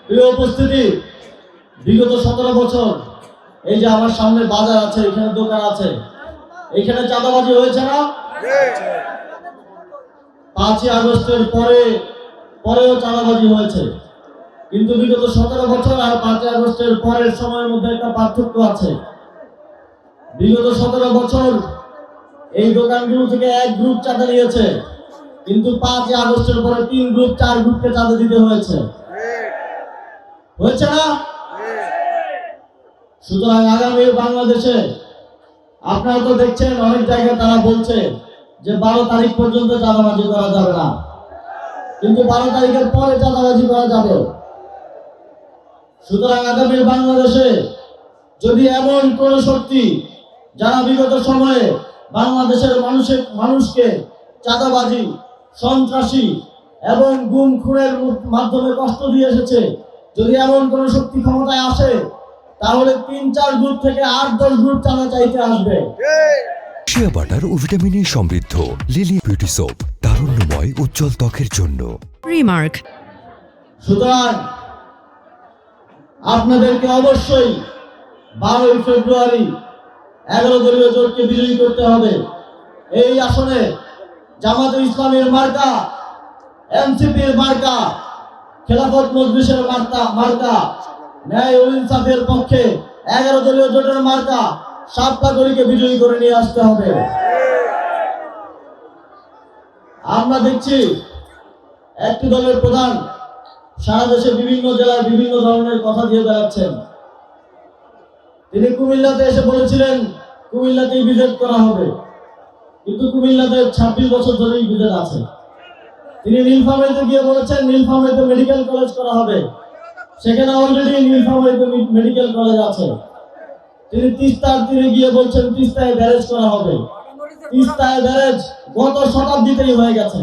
প্রিয় উপস্থিতি, বিগত 17 বছর এই যে আমার সামনে বাজার আছে, এখানে দোকান আছে, এখানে চাঁদাবাজি হয়েছে না? 5ই আগস্টের পরেও চাঁদাবাজি হয়েছে, কিন্তু বিগত 17 বছর আর 5ই আগস্টের পরের সময়ের মধ্যে একটা পার্থক্য আছে। বিগত 17 বছর এই দোকানগুলো থেকে এক গ্রুপ চাঁদা নিয়েছে, কিন্তু 5ই আগস্টের পরে 3 গ্রুপ 4 গ্রুপকে চাঁদা দিতে হয়েছে না? সুতরাং আগামী বাংলাদেশে আপনারা তো দেখছেন অনেক জায়গায় তারা বলছে যে 12 তারিখ পর্যন্ত চাঁদাবাজি করা যাবে না, কিন্তু 12 তারিখের পরে চাঁদাবাজি করা যাবে। সুতরাং আগামী বাংলাদেশে যদি এমন কোন শক্তি যারা বিগত সময়ে বাংলাদেশের মানুষকে চাঁদাবাজি, সন্ত্রাসী এবং গুম খুনের মাধ্যমে কষ্ট দিয়ে এসেছে, যদি এমন কোন শক্তি ক্ষমতায় আসে, তাহলে 3-4 গ্রুপ থেকে 8-10 গ্রুপ চাঁদা চাইতে আসবে। শিয়া বাটার ও ভিটামিন ই সমৃদ্ধ লিলি বিউটি সোপ, তারুণ্যময় উজ্জ্বল ত্বকের জন্য। রিমার্ক। সুতরাং আপনাদেরকে অবশ্যই 12ই ফেব্রুয়ারি 11 দলীয় জোটকে বিজয়ী করতে হবে। এই আসনে জামাতে ইসলামের মার্কা, এনসিপির মার্কা, খেলাফত মজলিসের মার্কা, ন্যায় ও ইনসাফের পক্ষে 11 দলীয় জোটের মার্কা সাতপাগড়িকে বিজয়ী করে নিয়ে আসতে হবে। আমরা দেখছি একটি দলের প্রধান সারা দেশে বিভিন্ন জেলায় বিভিন্ন ধরনের কথা দিয়ে বেড়াচ্ছেন। তিনি কুমিল্লাতে এসে বলেছিলেন কুমিল্লাতেই বিজেট করা হবে, কিন্তু কুমিল্লাতে 26 বছর ধরেই বিজেট আছে। তিনি নীলফামারীতে গিয়ে বলেছেন নীলফামারীতে মেডিকেল কলেজ করা হবে, সেখানে অলরেডি নীলফামারীতে মেডিকেল কলেজ আছে। তিনি তিস্তার তীরে গিয়ে বলছেন তিস্তায় ব্যারেজ করা হবে। তিস্তায় ব্যারেজ গত শতাব্দীতেই হয়ে গেছে।